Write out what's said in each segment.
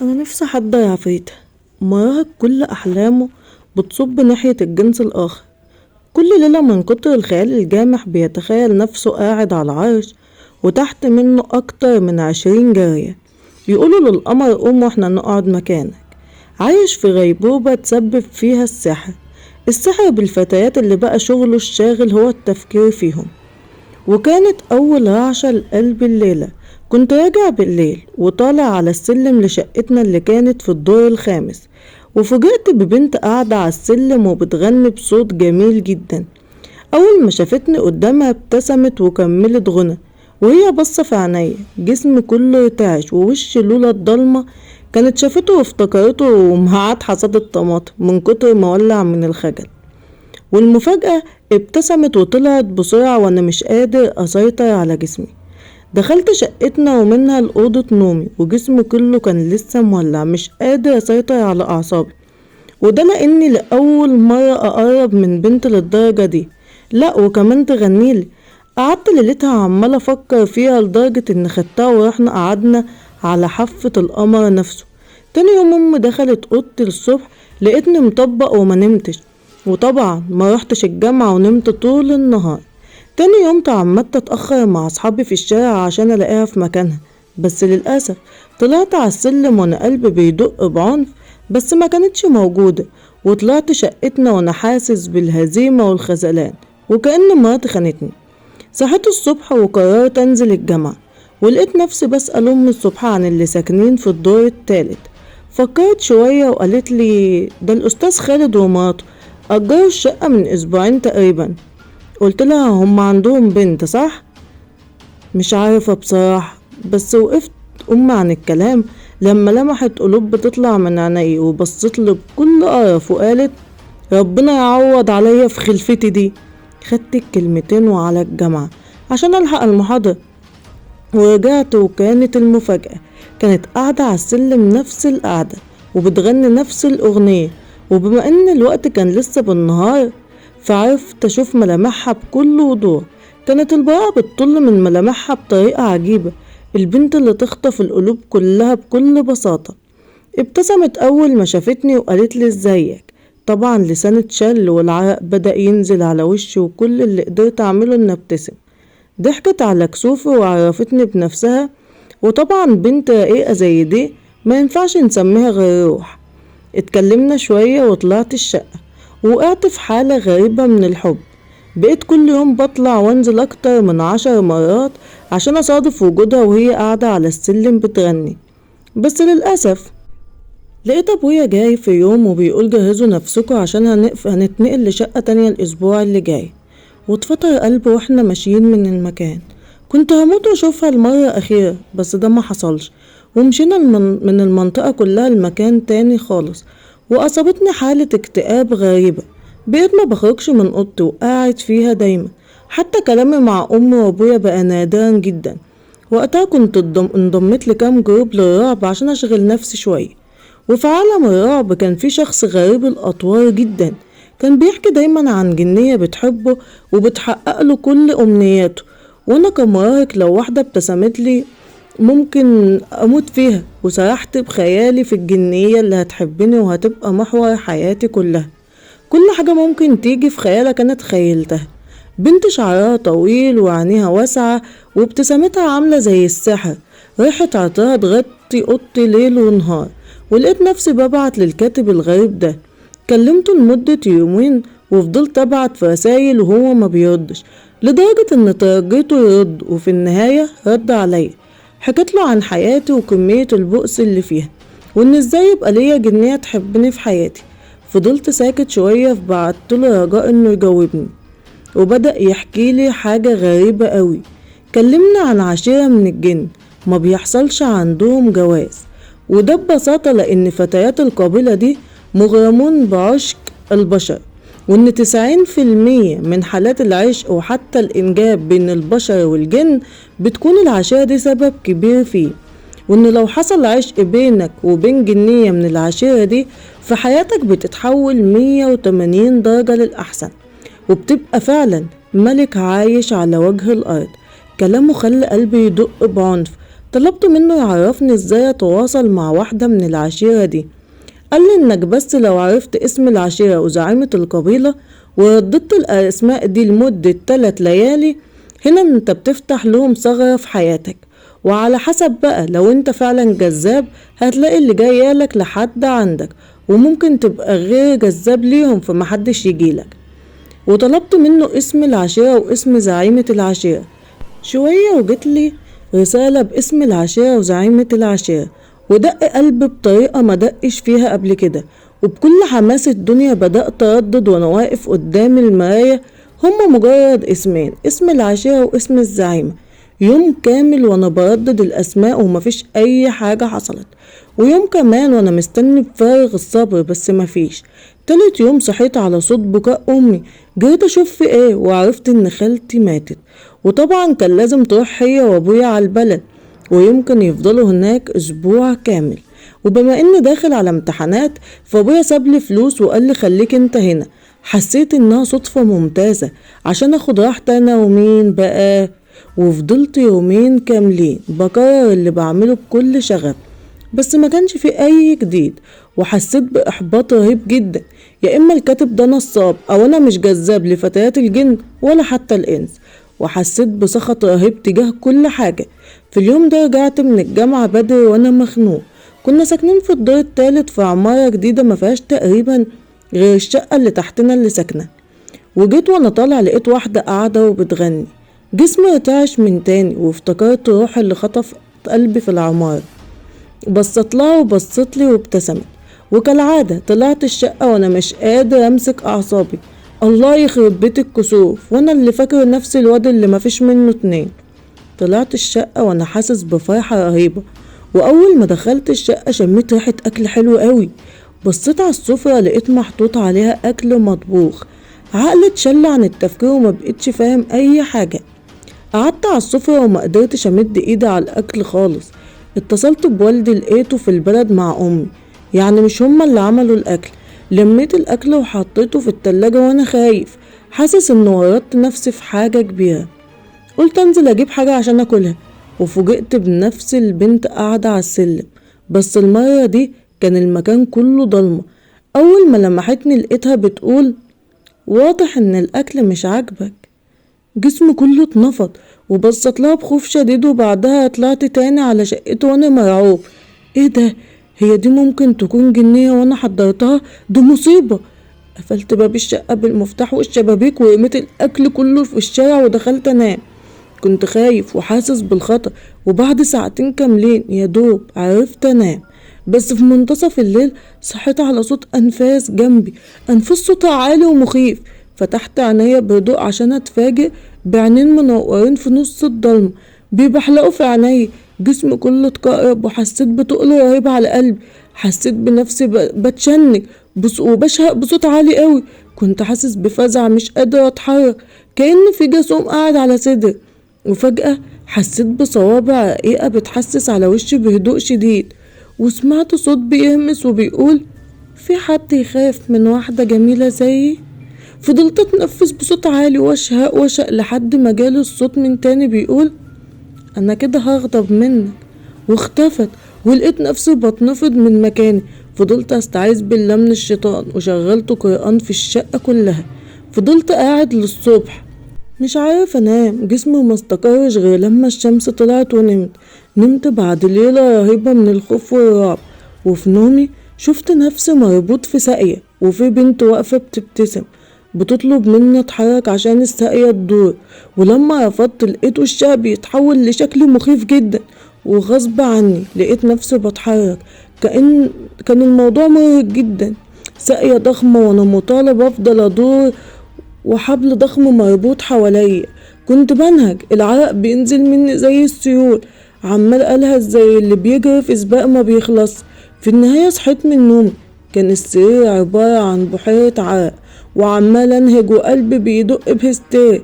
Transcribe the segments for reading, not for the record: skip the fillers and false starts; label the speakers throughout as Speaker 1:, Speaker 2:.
Speaker 1: أنا نفسي أحضر عفريتة. مراهق كل أحلامه بتصب ناحية الجنس الآخر. كل ليلة من كتر الخيال الجامح بيتخيل نفسه قاعد على العرش، وتحت منه أكتر من 20 جارية يقولوا للقمر قوم واحنا نقعد مكانك. عايش في غيبوبة تسبب فيها السحر بالفتيات اللي بقى شغله الشاغل هو التفكير فيهم. وكانت أول رعشة لقلب الليلة. كنت راجع بالليل وطالع على السلم لشقتنا اللي كانت في الدور الخامس، وفوجئت ببنت قاعدة على السلم وبتغني بصوت جميل جدا. أول ما شافتني قدامها ابتسمت وكملت غنى، وهي بصة في عينيا جسمي كله ارتعش ووشي لولا الضلمة كانت شافته وافتكرته معاد حصاد الطماطم من كتر ما ولع من الخجل. والمفاجأة ابتسمت وطلعت بسرعة وانا مش قادر اسيطر على جسمي. دخلت شقتنا ومنها لأوضة نومي وجسمي كله كان لسه مولع، مش قادر اسيطر على اعصابي. وده لاني لأول مرة اقرب من بنت للدرجة دي، لا وكمان تغنيلي. قعدت ليلتها عمال افكر فيها لدرجة ان خدتها ورحنا قعدنا على حافة القمر نفسه. تاني يوم امي دخلت اوضتي الصبح لقيتني مطبق وما نمتش، وطبعا ما رحتش الجامعة ونمت طول النهار. تاني يوم تعمدت اتأخر مع اصحابي في الشارع عشان الاقيها في مكانها، بس للأسف طلعت على السلم وانا قلبي بيدق بعنف، بس ما كانتش موجودة. وطلعت شقتنا وانا حاسس بالهزيمة والخذلان وكأن مراتي خانتني. صحيت الصبح وقررت انزل الجامعة، ولقيت نفسي بسأل امي الصبح عن اللي ساكنين في الدور التالت. فكرت شوية وقالت لي ده الأستاذ خالد ومراته أجروا الشقة من أسبوعين تقريبا. قلت لها هم عندهم بنت صح؟ مش عارفة بصراحة، بس وقفت أمي عن الكلام لما لمحت قلوب بتطلع من عيني وبصت لي بكل قرف وقالت ربنا يعوض عليا في خلفتي دي. خدت الكلمتين وعلى الجامعة عشان ألحق المحاضرة، ورجعت وكانت المفاجأة كانت قاعدة على السلم نفس القعدة وبتغني نفس الأغنية. وبما ان الوقت كان لسه بالنهار فعرفت اشوف ملامحها بكل وضوح. كانت البراءة بتطل من ملامحها بطريقة عجيبة، البنت اللي تخطف القلوب كلها بكل بساطة. ابتسمت اول ما شافتني وقالت لي ازيك. طبعا لساني اتشل والعرق بدأ ينزل على وشي، وكل اللي قدرت اعمله ان ابتسم. ضحكت على كسوفي وعرفتني بنفسها، وطبعا بنت رقيقة زي دي ما ينفعش نسميها غير روح. اتكلمنا شوية وطلعت الشقة، وقعت في حالة غريبة من الحب. بقيت كل يوم بطلع وانزل اكتر من 10 مرات عشان اصادف وجودها وهي قاعدة على السلم بتغني. بس للأسف لقيت ابويا جاي في يوم وبيقول جهزوا نفسكوا عشان هنتنقل لشقة تانية الاسبوع اللي جاي. واتفطر قلبي واحنا ماشيين من المكان. كنت هموت واشوفها المرة اخيرة، بس ده ما حصلش. ومشينا من المنطقة كلها لمكان تاني خالص، واصابتني حالة اكتئاب غريبة. بقيت ما بخرجش من اوضتي وقاعد فيها دايما. حتى كلامي مع امي وابويا بقى نادرا جدا. وقتها كنت انضميت لكام جروب للرعب عشان اشغل نفسي شوية. وفي عالم الرعب كان في شخص غريب الأطوار جدا، كان بيحكي دايما عن جنية بتحبه وبتحقق له كل أمنياته. وأنا كمراهق لو واحدة ابتسمت لي ممكن أموت فيها، وسرحت بخيالي في الجنية اللي هتحبني وهتبقى محور حياتي كلها. كل حاجة ممكن تيجي في خيالك أنا تخيلتها. بنت شعرها طويل وعينيها واسعة وابتسامتها عاملة زي السحر. ريحة عطرها تغطي أوضتي ليل ونهار. ولقيت نفسي ببعت للكاتب الغريب ده. كلمته لمدة يومين وفضلت ابعت في رسايل وهو ما بيردش، لدرجة ان ترجيته يرد، وفي النهاية رد عليا. حكيت له عن حياتي وكمية البؤس اللي فيها، وان ازاي يبقى ليا جنية تحبني في حياتي. فضلت ساكت شوية فبعتله رجاء انه يجاوبني، وبدأ يحكي لي حاجة غريبة قوي. كلمنا عن عشيرة من الجن ما بيحصلش عندهم جواز، وده ببساطة لأن فتيات القبيلة دي مغرمون بعشق البشر، وإن 90% من حالات العشق وحتى الإنجاب بين البشر والجن بتكون العشيرة دي سبب كبير فيه. وإن لو حصل عشق بينك وبين جنية من العشيرة دي فحياتك بتتحول 180 درجة للأحسن، وبتبقى فعلا ملك عايش على وجه الأرض. كلامه خلى قلبي يدق بعنف. طلبت منه يعرفني ازاي اتواصل مع واحدة من العشيرة دي. قال لي انك بس لو عرفت اسم العشيرة وزعيمة القبيلة ورددت الاسماء دي لمدة 3 ليالي، هنا انت بتفتح لهم ثغرة في حياتك، وعلى حسب بقى لو انت فعلا جذاب هتلاقي اللي جايالك لحد عندك، وممكن تبقى غير جذاب ليهم فمحدش يجيلك. وطلبت منه اسم العشيرة واسم زعيمة العشيرة. شوية وجتلي رسالة باسم العشيرة وزعيمة العشيرة، ودق قلبي بطريقة ما دقش فيها قبل كده، وبكل حماس الدنيا بدأت أردد وأنا واقف قدام المراية. هما مجرد اسمين، اسم العشيرة واسم الزعيمة. يوم كامل وأنا بردد الأسماء ومفيش أي حاجة حصلت، ويوم كمان وأنا مستني بفارغ الصبر بس مفيش. تالت يوم صحيت على صوت بكاء أمي، جريت أشوف في إيه وعرفت إن خالتي ماتت، وطبعا كان لازم تروح هي وأبويا على البلد، ويمكن يفضلوا هناك أسبوع كامل. وبما إني داخل على امتحانات فأبويا سابلي فلوس وقال لي خليك انت هنا. حسيت إنها صدفة ممتازة عشان أخد راحتي أنا ومين بقى. وفضلت يومين كاملين بكرر اللي بعمله بكل شغف، بس ما كانش في أي جديد، وحسيت بإحباط رهيب جدا. يا إما الكاتب ده نصاب أو أنا مش جذاب لفتيات الجن ولا حتى الإنس. وحسيت بسخط رهيب تجاه كل حاجة. في اليوم ده رجعت من الجامعة بدري وأنا مخنوق. كنا ساكنين في الدور التالت في عمارة جديدة ما فيهاش تقريبا غير الشقة اللي تحتنا اللي ساكنة. وجيت وانا طالع لقيت واحدة قاعدة وبتغني. جسمي ارتعش من تاني وافتكرت روحي اللي خطف قلبي في العمارة. بصت لها وبصت لي وابتسمت، وكالعادة طلعت الشقة وانا مش قادر امسك اعصابي. الله يخرب بيت الكسوف، وانا اللي فاكر نفسي الواد اللي مفيش منه 2. طلعت الشقة وانا حاسس بفرحة رهيبة، واول ما دخلت الشقة شميت ريحة اكل حلو قوي. بصيت على السفرة لقيت محطوط عليها اكل مطبوخ. عقلي اتشل عن التفكير وما بقتش فاهم اي حاجة. قعدت على السفرة وما قدرتش امد ايدي على الاكل خالص. اتصلت بوالدي لقيته في البلد مع امي، يعني مش هما اللي عملوا الاكل. لميت الاكل وحطيته في التلاجة وانا خايف، حاسس ان ورطت نفسي في حاجة كبيرة. قلت انزل اجيب حاجة عشان اكلها، وفوجئت بنفس البنت قاعدة على السلم، بس المرة دي كان المكان كله ضلمة. اول ما لمحتني لقيتها بتقول واضح ان الاكل مش عاجبك. جسمي كله اتنفض وبصت لها بخوف شديد، وبعدها طلعت تاني على شقته وانا مرعوب. ايه ده؟ هي دي ممكن تكون جنية وانا حضرتها؟ دي مصيبة. قفلت باب الشقة بالمفتاح والشبابيك ورميت الاكل كله في الشارع ودخلت انام. كنت خايف وحاسس بالخطر، وبعد ساعتين كاملين يا دوب عرفت انام. بس في منتصف الليل صحيت على صوت انفاس جنبي، انفاس صوتها عالي ومخيف. فتحت عينيا بهدوء عشان اتفاجئ بعينين منورين في نص الضلمة بيبحلقوا في عيني. جسمي كله اتكهرب وحسيت بتقل رهيب على قلبي. حسيت بنفسي بتشنج وبشهق بصوت عالي قوي. كنت حاسس بفزع مش قادر اتحرك، كأن في جاسوم قاعد على صدري. وفجأة حسيت بصوابع رقيقة بتحسس على وشي بهدوء شديد، وسمعت صوت بيهمس وبيقول في حد يخاف من واحدة جميلة زيي؟ فضلت اتنفس بصوت عالي واشهق لحد ما جالي الصوت من تاني بيقول انا كده هغضب منك. واختفت، ولقيت نفسي بتنفض من مكاني. فضلت استعيذ بالله من الشيطان وشغلت قرآن في الشقة كلها. فضلت قاعد للصبح مش عارف انام، جسمي ما استقرش غير لما الشمس طلعت ونمت. نمت بعد ليلة رهيبة من الخوف والرعب، وفي نومي شفت نفسي مربوط في ساقية، وفي بنت واقفة بتبتسم بتطلب مني اتحرك عشان الساقية تدور. ولما رفضت لقيت وشها بيتحول لشكل مخيف جدا، وغصب عني لقيت نفسي بتحرك. كان الموضوع مرهق جدا. ساقية ضخمة وانا مطالب افضل ادور، وحبل ضخم مربوط حواليا. كنت بنهج، العرق بينزل مني زي السيول، عمال ألهث زي اللي بيجري في سباق ما بيخلص. في النهاية صحيت من نومي، كان السرير عبارة عن بحيرة عرق، وعمال انهج وقلبي بيدق بهستيري.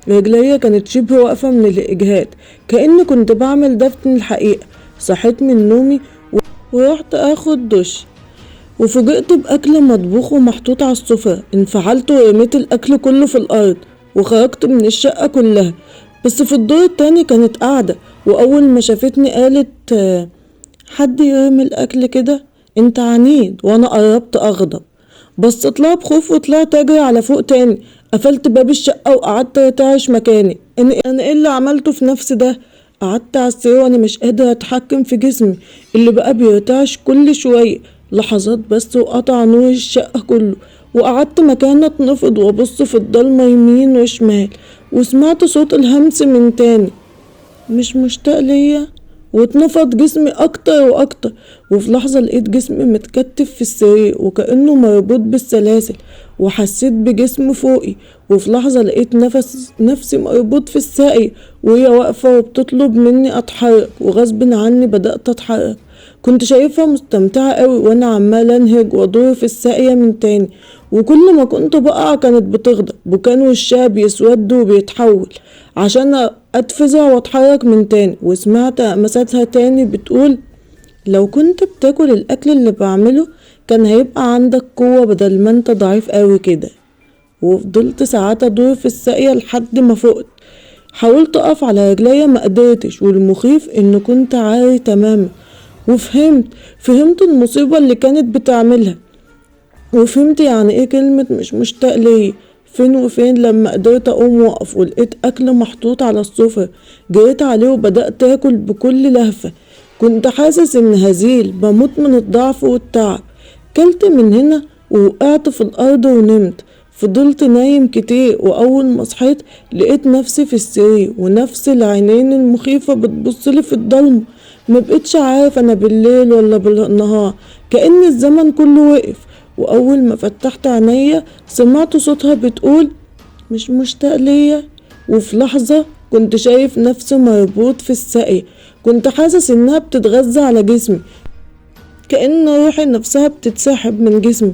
Speaker 1: رجليا كانت شبه واقفة من الإجهاد، كأني كنت بعمل دفن الحقيقة. صحيت من نومي ورحت اخد دش، وفوجئت بأكل مطبوخ ومحطوط على السفرة. انفعلت ورميت الأكل كله في الأرض، وخرجت من الشقة كلها. بس في الدور التاني كانت قاعدة، وأول ما شافتني قالت حد يرمي الأكل كده؟ انت عنيد. وانا قربت أغضب، بصيت لها بخوف وطلعت أجري على فوق تاني. قفلت باب الشقة وقعدت ارتعش مكاني. أنا ايه اللي عملته في نفسي ده؟ قعدت على السرير وانا مش قادرة اتحكم في جسمي اللي بقى بيرتعش كل شوية. لحظات بس وقطع نور الشقة كله، وقعدت مكاني اتنفض وابص في الضلمة يمين وشمال، وسمعت صوت الهمس من تاني، مش مشتاق ليا؟ واتنفض جسمي اكتر واكتر، وفي لحظة لقيت جسمي متكتف في السرير وكأنه مربوط بالسلاسل، وحسيت بجسم فوقي. وفي لحظة لقيت نفسي مربوط في الساقية، وهي واقفة وبتطلب مني اتحرك، وغصب عني بدأت اتحرك. كنت شايفها مستمتعة قوي وانا عمال انهج وادور في الساقية من تاني، وكل ما كنت بقع كانت بتغضب، وكان وشها بيسود وبيتحول عشان اتفزع واتحرك من تاني. وسمعت همساتها تاني بتقول لو كنت بتاكل الاكل اللي بعمله كان هيبقى عندك قوة بدل ما انت ضعيف قوي كده. وفضلت ساعات ادور في الساقية لحد ما فقت. حاولت اقف على رجليا ما قدرتش، والمخيف ان كنت عاري تماما. فهمت المصيبة اللي كانت بتعملها، وفهمت يعني ايه كلمة مش مشتاق ليا. فين وفين لما قدرت اقوم واقف ولقيت اكل محطوط على السفرة. جريت عليه وبدأت اكل بكل لهفة. كنت حاسس ان هزيل، بموت من الضعف والتعب. كلت من هنا ووقعت في الارض ونمت. فضلت نايم كتير، واول ما صحيت لقيت نفسي في السرير، ونفس العينين المخيفة بتبصلي في الضلمة. مبقتش عارف انا بالليل ولا بالنهار، كأن الزمن كله وقف. واول ما فتحت عينيا سمعت صوتها بتقول مش مشتاق ليا. وفي لحظة كنت شايف نفسي مربوط في الساقية. كنت حاسس انها بتتغذى على جسمي، كأن روحي نفسها بتتسحب من جسمي.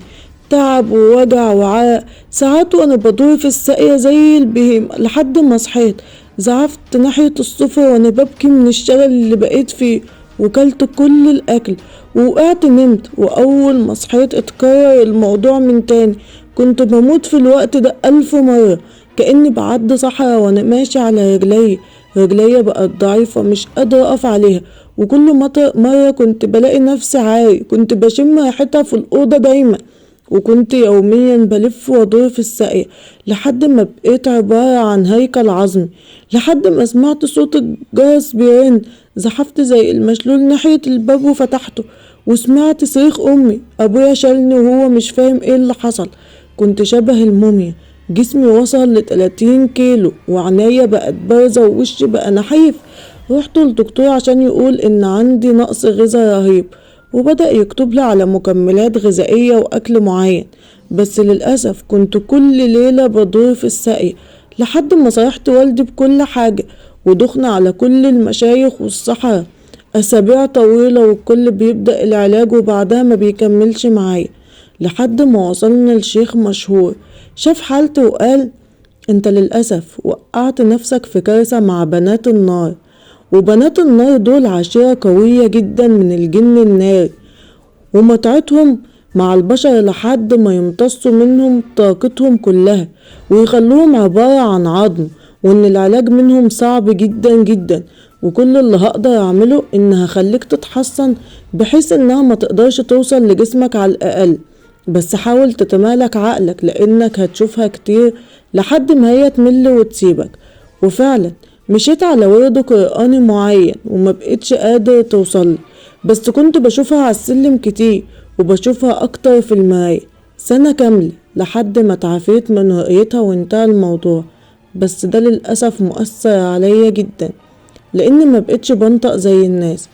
Speaker 1: تعب ووجع وعرق. ساعات وانا بدور في الساقية زي البهيمة لحد ما صحيت. زعفت ناحية السفرة وانا ببكي من الشلل اللي بقيت فيه، وكلت كل الاكل ووقعت نمت. واول ما صحيت اتكرر الموضوع من تاني. كنت بموت في الوقت ده 1000 مرة، كأني بعد صحراء وانا ماشي على رجلي بقت ضعيفة مش قادرة اقف عليها. وكل مرة كنت بلاقي نفسي عاري. كنت بشم ريحتها في الأوضة دايما، وكنت يوميا بلف وادور في الساقية لحد ما بقيت عبارة عن هيكل عظمي. لحد ما سمعت صوت الجرس بيرن، زحفت زي المشلول ناحية الباب وفتحته، وسمعت صريخ أمي. أبويا شالني وهو مش فاهم ايه اللي حصل. كنت شبه الموميا، جسمي وصل ل30 كيلو، وعناية بقت بارزة، ووشي بقى نحيف. رحت للدكتور عشان يقول ان عندي نقص غذاء رهيب، وبدأ يكتب لي على مكملات غذائية واكل معين. بس للأسف كنت كل ليلة بدور في الساقية لحد ما صرحت والدي بكل حاجة، ودخنا على كل المشايخ والصحراء. أسابيع طويلة والكل بيبدأ العلاج وبعدها ما بيكملش معايا، لحد ما وصلنا لشيخ مشهور شاف حالتي وقال انت للأسف وقعت نفسك في كارثة مع بنات النار. وبنات النار دول عشيرة قوية جدا من الجن الناري، ومتعتهم مع البشر لحد ما يمتصوا منهم طاقتهم كلها ويخلوهم عبارة عن عظم، وان العلاج منهم صعب جدا جدا. وكل اللي هقدر اعمله ان هخليك تتحصن بحيث انها ما تقدرش توصل لجسمك على الاقل. بس حاول تتمالك عقلك لانك هتشوفها كتير لحد ما هي تمل وتسيبك. وفعلا مشيت على ورد قرآني معين وما بقيتش قادر توصل، بس كنت بشوفها على السلم كتير وبشوفها اكتر في المراية. سنة كاملة لحد ما تعافيت من رؤيتها وانتهى الموضوع. بس ده للأسف مؤثر عليا جدا، لان ما بقيتش بنطق زي الناس،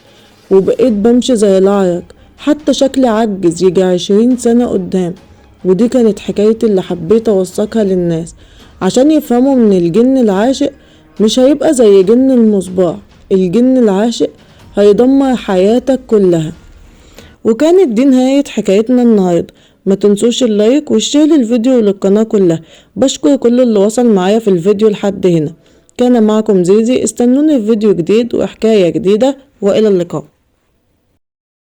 Speaker 1: وبقيت بمشي زي العرج، حتى شكلي عجز يجي 20 سنة قدام. ودي كانت حكايتي اللي حبيت اوثقها للناس عشان يفهموا من الجن العاشق مش هيبقى زي جن المصباح. الجن العاشق هيدمر حياتك كلها. وكانت دي نهاية حكايتنا النهاردة. ما تنسوش اللايك والشير للفيديو وللقناة كلها. بشكر كل اللي وصل معايا في الفيديو لحد هنا. كان معكم زيزي، استنوني في فيديو جديد وحكاية جديدة، وإلى اللقاء.